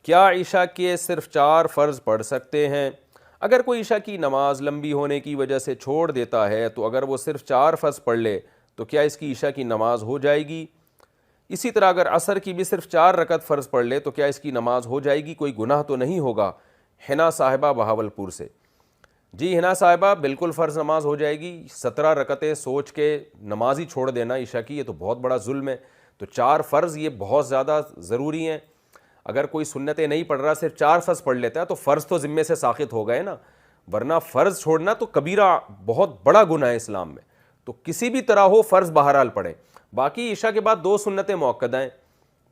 کیا عشاء کے صرف 4 فرض پڑھ سکتے ہیں؟ اگر کوئی عشاء کی نماز لمبی ہونے کی وجہ سے چھوڑ دیتا ہے تو اگر وہ صرف 4 فرض پڑھ لے تو کیا اس کی عشاء کی نماز ہو جائے گی؟ اسی طرح اگر عصر کی بھی صرف 4 رکعت فرض پڑھ لے تو کیا اس کی نماز ہو جائے گی؟ کوئی گناہ تو نہیں ہوگا؟ حنا صاحبہ بہاولپور سے۔ جی حنا صاحبہ، بالکل فرض نماز ہو جائے گی۔ 17 رکعتیں سوچ کے نماز ہی چھوڑ دینا عشاء کی، یہ تو بہت بڑا ظلم ہے۔ تو 4 فرض یہ بہت زیادہ ضروری ہیں۔ اگر کوئی سنتیں نہیں پڑھ رہا، صرف 4 فرض پڑھ لیتا ہے تو فرض تو ذمے سے ساقط ہو گئے نا، ورنہ فرض چھوڑنا تو کبیرہ بہت بڑا گناہ ہے اسلام میں۔ تو کسی بھی طرح ہو فرض بہرحال پڑھیں۔ باقی عشاء کے بعد 2 سنتیں مؤکدہ ہیں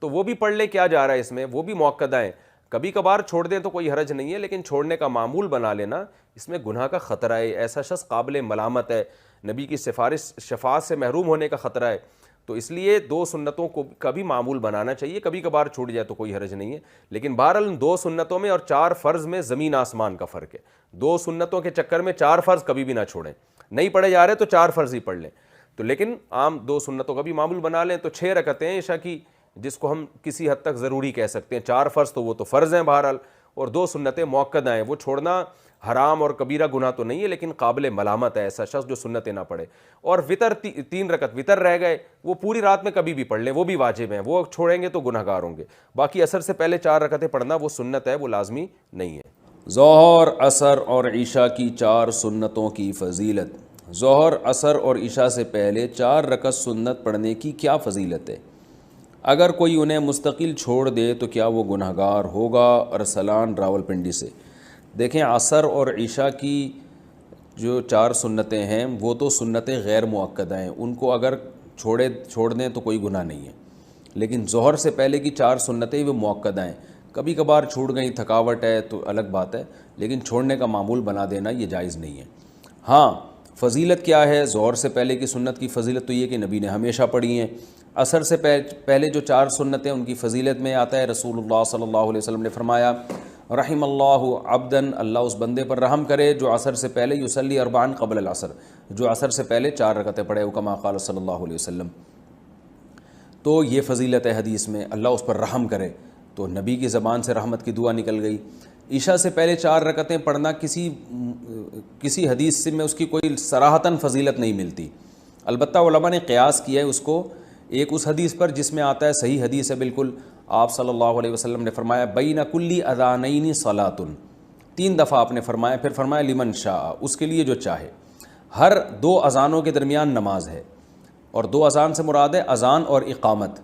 تو وہ بھی پڑھ لے، کیا جا رہا ہے اس میں، وہ بھی مؤکدہ ہیں۔ کبھی کبھار چھوڑ دیں تو کوئی حرج نہیں ہے، لیکن چھوڑنے کا معمول بنا لینا اس میں گناہ کا خطرہ ہے، ایسا شخص قابل ملامت ہے، نبی کی شفاعت سے محروم ہونے کا خطرہ ہے۔ تو اس لیے 2 سنتوں کو کا بھی معمول بنانا چاہیے، کبھی کبھار چھوٹ جائے تو کوئی حرج نہیں ہے، لیکن بہرحال 2 سنتوں میں اور 4 فرض میں زمین آسمان کا فرق ہے۔ 2 سنتوں کے چکر میں 4 فرض کبھی بھی نہ چھوڑیں، نہیں پڑھے جا رہے تو 4 فرض ہی پڑھ لیں۔ تو لیکن عام 2 سنتوں کا بھی معمول بنا لیں تو 6 رکعتیں عشاء کی، جس کو ہم کسی حد تک ضروری کہہ سکتے ہیں۔ 4 فرض تو وہ تو فرض ہیں بہرحال، اور 2 سنتیں مؤکدہ ہیں، وہ چھوڑنا حرام اور کبیرہ گناہ تو نہیں ہے، لیکن قابل ملامت ہے ایسا شخص جو سنتیں نہ پڑھے۔ اور وطر 3 رکعت وطر رہ گئے، وہ پوری رات میں کبھی بھی پڑھ لیں، وہ بھی واجب ہیں، وہ چھوڑیں گے تو گناہ گار ہوں گے۔ باقی عصر سے پہلے 4 رکعتیں پڑھنا وہ سنت ہے، وہ لازمی نہیں ہے۔ ظہر، عصر اور عشاء کی 4 سنتوں کی فضیلت۔ ظہر، عصر اور عشاء سے پہلے 4 رکعت سنت پڑھنے کی کیا فضیلت ہے؟ اگر کوئی انہیں مستقل چھوڑ دے تو کیا وہ گناہ گار ہوگا؟ ارسلان راولپنڈی سے۔ دیکھیں، عصر اور عشاء کی جو 4 سنتیں ہیں وہ تو سنتیں غیر مؤکدہ ہیں، ان کو اگر چھوڑ دیں تو کوئی گناہ نہیں ہے، لیکن ظہر سے پہلے کی 4 سنتیں وہ مؤکدہ ہیں، کبھی کبھار چھوٹ گئیں، تھکاوٹ ہے تو الگ بات ہے، لیکن چھوڑنے کا معمول بنا دینا یہ جائز نہیں ہے۔ ہاں، فضیلت کیا ہے؟ ظہر سے پہلے کی سنت کی فضیلت تو یہ کہ نبی نے ہمیشہ پڑھی ہیں۔ عصر سے پہلے جو 4 سنتیں ان کی فضیلت میں آتا ہے، رسول اللہ صلی اللہ علیہ وسلم نے فرمایا، رحم اللہ عبدن، اللہ اس بندے پر رحم کرے جو عصر سے پہلے یصلی 4 قبل العصر، جو عصر سے پہلے 4 رکعتیں پڑھے، کما قال صلی اللہ علیہ وسلم۔ تو یہ فضیلت ہے حدیث میں، اللہ اس پر رحم کرے، تو نبی کی زبان سے رحمت کی دعا نکل گئی۔ عشاء سے پہلے 4 رکعتیں پڑھنا کسی حدیث سے میں اس کی کوئی صراحتاً فضیلت نہیں ملتی، البتہ علماء نے قیاس کیا ہے اس کو ایک اس حدیث پر جس میں آتا ہے، صحیح حدیث ہے بالکل، آپ صلی اللہ علیہ وسلم نے فرمایا بین کلی اذانین صلاۃ، 3 دفعہ آپ نے فرمایا، پھر فرمایا لمن شاء، اس کے لیے جو چاہے۔ ہر 2 اذانوں کے درمیان نماز ہے، اور 2 اذان سے مراد ہے اذان اور اقامت،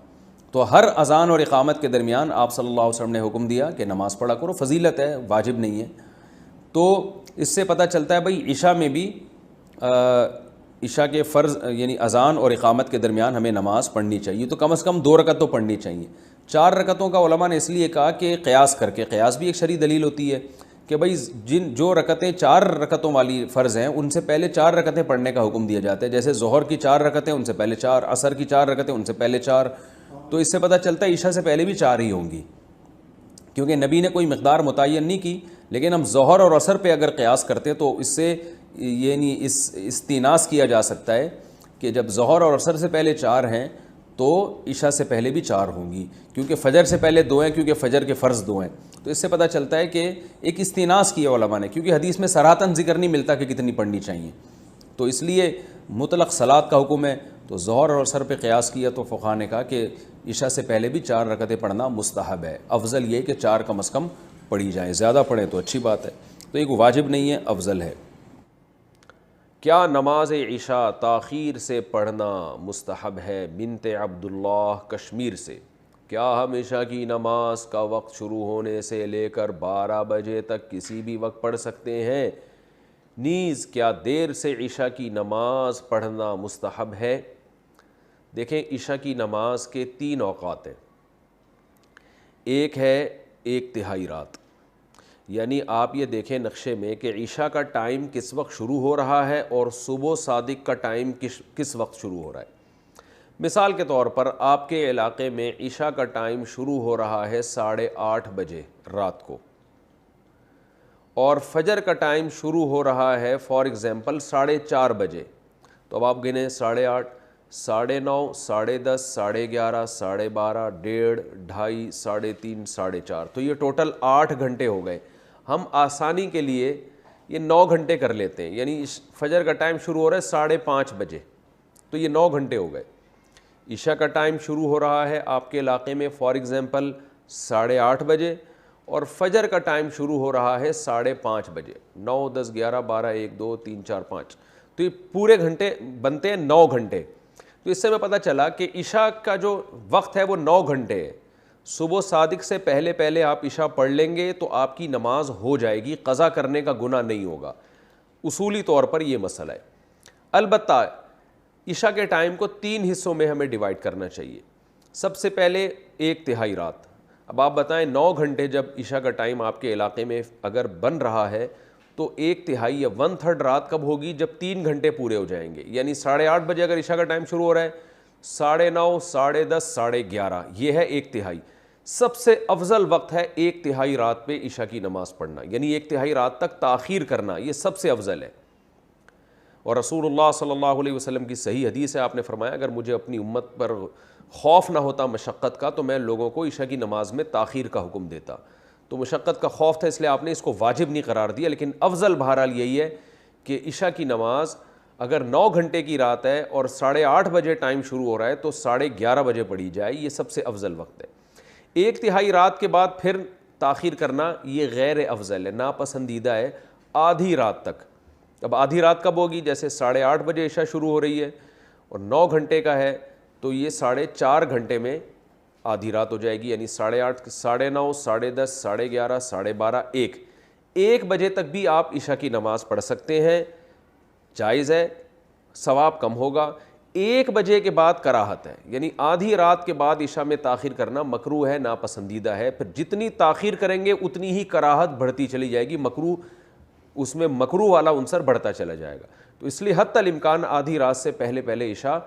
تو ہر اذان اور اقامت کے درمیان آپ صلی اللہ علیہ وسلم نے حکم دیا کہ نماز پڑھا کرو، فضیلت ہے، واجب نہیں ہے۔ تو اس سے پتہ چلتا ہے بھئی عشاء میں بھی عشاء کے فرض یعنی اذان اور اقامت کے درمیان ہمیں نماز پڑھنی چاہیے، تو کم از کم 2 رکعت تو پڑھنی چاہیے۔ 4 رکعتوں کا علماء نے اس لیے کہا کہ قیاس کر کے، قیاس بھی ایک شرعی دلیل ہوتی ہے کہ بھئی جو رکعتیں 4 رکعتوں والی فرض ہیں ان سے پہلے 4 رکعتیں پڑھنے کا حکم دیا جاتا ہے، جیسے ظہر کی 4 رکعتیں ان سے پہلے 4، عصر کی 4 رکعتیں ان سے پہلے 4، تو اس سے پتہ چلتا ہے عشاء سے پہلے بھی 4 ہی ہوں گی، کیونکہ نبی نے کوئی مقدار متعین نہیں کی۔ لیکن ہم ظہر اور عصر پہ اگر قیاس کرتے تو اس سے یعنی استیناس کیا جا سکتا ہے کہ جب ظہر اور عصر سے پہلے 4 ہیں تو عشاء سے پہلے بھی 4 ہوں گی، کیونکہ فجر سے پہلے 2 ہیں، کیونکہ فجر کے فرض 2 ہیں، تو اس سے پتہ چلتا ہے کہ ایک استیناس کیا علماء نے، کیونکہ حدیث میں صراحتاً ذکر نہیں ملتا کہ کتنی پڑھنی چاہیے، تو اس لیے مطلق صلاۃ کا حکم ہے، تو ظہر اور عصر پہ قیاس کیا تو فقہاء نے کہا کہ عشاء سے پہلے بھی 4 رکعتیں پڑھنا مستحب ہے، افضل یہ کہ 4 کم از کم پڑھی جائیں، زیادہ پڑھیں تو اچھی بات ہے، تو ایک واجب نہیں ہے، افضل ہے۔ کیا نماز عشاء تاخیر سے پڑھنا مستحب ہے؟ بنت عبداللہ کشمیر سے۔ کیا ہم عشاء کی نماز کا وقت شروع ہونے سے لے کر 12 بجے تک کسی بھی وقت پڑھ سکتے ہیں؟ نیز کیا دیر سے عشاء کی نماز پڑھنا مستحب ہے؟ دیکھیں، عشاء کی نماز کے 3 اوقات ہیں، ایک ہے 1/3 رات، یعنی آپ یہ دیکھیں نقشے میں کہ عشاء کا ٹائم کس وقت شروع ہو رہا ہے اور صبح صادق کا ٹائم کس وقت شروع ہو رہا ہے۔ مثال کے طور پر آپ کے علاقے میں عشاء کا ٹائم شروع ہو رہا ہے 8:30 بجے رات کو، اور فجر کا ٹائم شروع ہو رہا ہے فار ایگزامپل 4:30 بجے، تو اب آپ گنیں 8:30، 9:30, 10:30, 11:30, 12:30, 1:30, 2:30, 3:30, 4:30, تو یہ ٹوٹل 8 گھنٹے ہو گئے. ہم آسانی کے لیے یہ 9 گھنٹے کر لیتے ہیں, یعنی فجر کا ٹائم شروع ہو رہا ہے 5:30 بجے, تو یہ 9 گھنٹے ہو گئے. عشاء کا ٹائم شروع ہو رہا ہے آپ کے علاقے میں فار ایگزامپل 8:30 بجے, اور فجر کا ٹائم شروع ہو رہا ہے 5:30 بجے. 9, 10, 11, 12, 1, 2, 3, 4, 5, تو یہ پورے گھنٹے بنتے ہیں 9 گھنٹے. تو اس سے میں پتہ چلا کہ عشاء کا جو وقت ہے وہ 9 گھنٹے ہے. صبح صادق سے پہلے آپ عشاء پڑھ لیں گے تو آپ کی نماز ہو جائے گی, قضا کرنے کا گناہ نہیں ہوگا. اصولی طور پر یہ مسئلہ ہے. البتہ عشاء کے ٹائم کو 3 حصوں میں ہمیں ڈیوائڈ کرنا چاہیے. سب سے پہلے 1/3 رات. اب آپ بتائیں 9 گھنٹے جب عشاء کا ٹائم آپ کے علاقے میں اگر بن رہا ہے تو 1/3 یا 1/3 رات کب ہوگی؟ جب 3 گھنٹے پورے ہو جائیں گے. یعنی 8:30 بجے اگر عشاء کا ٹائم شروع ہو رہا ہے, 9:30, 10:30, 11:30, یہ ہے 1/3. سب سے افضل وقت ہے 1/3 رات پہ عشاء کی نماز پڑھنا, یعنی 1/3 رات تک تاخیر کرنا, یہ سب سے افضل ہے. اور رسول اللہ صلی اللہ علیہ وسلم کی صحیح حدیث ہے, آپ نے فرمایا اگر مجھے اپنی امت پر خوف نہ ہوتا مشقت کا تو میں لوگوں کو عشاء کی نماز میں تاخیر کا حکم دیتا. تو مشقت کا خوف تھا اس لیے آپ نے اس کو واجب نہیں قرار دیا, لیکن افضل بہرحال یہی ہے کہ عشاء کی نماز اگر 9 گھنٹے کی رات ہے اور 8:30 بجے ٹائم شروع ہو رہا ہے تو 11:30 بجے پڑھی جائے, یہ سب سے افضل وقت ہے. 1/3 رات کے بعد پھر تاخیر کرنا یہ غیر افضل ہے, ناپسندیدہ ہے آدھی رات تک. اب آدھی رات کب ہوگی؟ جیسے 8:30 بجے عشاء شروع ہو رہی ہے اور 9 گھنٹے کا ہے تو یہ 4.5 گھنٹے میں آدھی رات ہو جائے گی, یعنی 8:30, 9:30, 10:30, 11:30, 12:30, 1 بجے تک بھی آپ عشاء کی نماز پڑھ سکتے ہیں, جائز ہے, ثواب کم ہوگا. 1 بجے کے بعد کراہت ہے, یعنی آدھی رات کے بعد عشاء میں تاخیر کرنا مکروہ ہے, ناپسندیدہ ہے. پھر جتنی تاخیر کریں گے اتنی ہی کراہت بڑھتی چلی جائے گی, مکروہ اس میں مکروہ والا عنصر بڑھتا چلا جائے گا. تو اس لیے حتی الامکان آدھی رات سے پہلے عشاء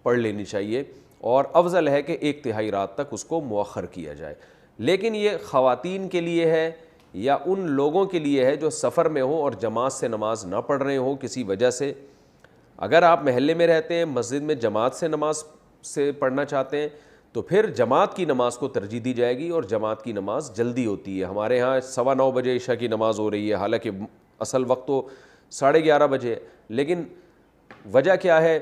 پڑھ لینی چاہیے, اور افضل ہے کہ 1/3 رات تک اس کو مؤخر کیا جائے. لیکن یہ خواتین کے لیے ہے یا ان لوگوں کے لیے ہے جو سفر میں ہوں اور جماعت سے نماز نہ پڑھ رہے ہوں کسی وجہ سے. اگر آپ محلے میں رہتے ہیں, مسجد میں جماعت سے نماز سے پڑھنا چاہتے ہیں تو پھر جماعت کی نماز کو ترجیح دی جائے گی, اور جماعت کی نماز جلدی ہوتی ہے. ہمارے ہاں 9:15 بجے عشاء کی نماز ہو رہی ہے, حالانکہ اصل وقت تو 11:30 بجے. لیکن وجہ کیا ہے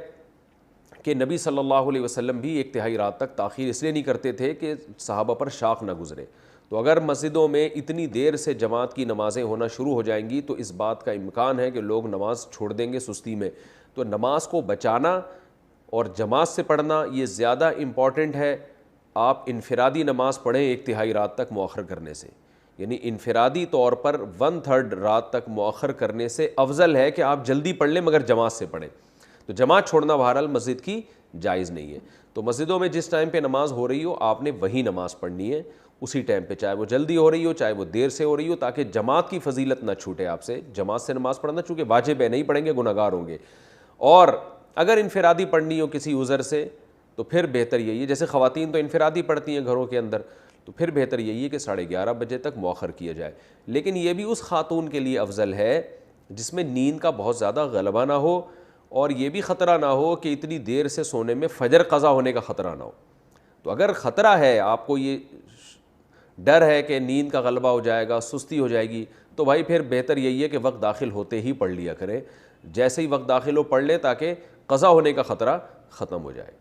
کہ نبی صلی اللہ علیہ وسلم بھی 1/3 رات تک تاخیر اس لیے نہیں کرتے تھے کہ صحابہ پر شاق نہ گزرے. تو اگر مسجدوں میں اتنی دیر سے جماعت کی نمازیں ہونا شروع ہو جائیں گی تو اس بات کا امکان ہے کہ لوگ نماز چھوڑ دیں گے سستی میں. تو نماز کو بچانا اور جماعت سے پڑھنا یہ زیادہ امپورٹنٹ ہے. آپ انفرادی نماز پڑھیں 1/3 رات تک مؤخر کرنے سے, یعنی انفرادی طور پر 1/3 رات تک مؤخر کرنے سے افضل ہے کہ آپ جلدی پڑھ لیں مگر جماعت سے پڑھیں. تو جماعت چھوڑنا بہرحال مسجد کی جائز نہیں ہے. تو مسجدوں میں جس ٹائم پہ نماز ہو رہی ہو آپ نے وہی نماز پڑھنی ہے اسی ٹائم پہ, چاہے وہ جلدی ہو رہی ہو چاہے وہ دیر سے ہو رہی ہو, تاکہ جماعت کی فضیلت نہ چھوٹے آپ سے. جماعت سے نماز پڑھنا چونکہ واجب ہے, نہیں پڑھیں گے گناہ گار ہوں گے. اور اگر انفرادی پڑھنی ہو کسی عذر سے تو پھر بہتر یہی ہے, جیسے خواتین تو انفرادی پڑھتی ہیں گھروں کے اندر, تو پھر بہتر یہی ہے کہ 11:30 بجے تک مؤخر کیا جائے. لیکن یہ بھی اس خاتون کے لیے افضل ہے جس میں نیند کا بہت زیادہ غلبہ نہ ہو, اور یہ بھی خطرہ نہ ہو کہ اتنی دیر سے سونے میں فجر قضا ہونے کا خطرہ نہ ہو. تو اگر خطرہ ہے, آپ کو یہ ڈر ہے کہ نیند کا غلبہ ہو جائے گا, سستی ہو جائے گی, تو بھائی پھر بہتر یہی ہے کہ وقت داخل ہوتے ہی پڑھ لیا کریں. جیسے ہی وقت داخل ہو پڑھ لیں تاکہ قضا ہونے کا خطرہ ختم ہو جائے.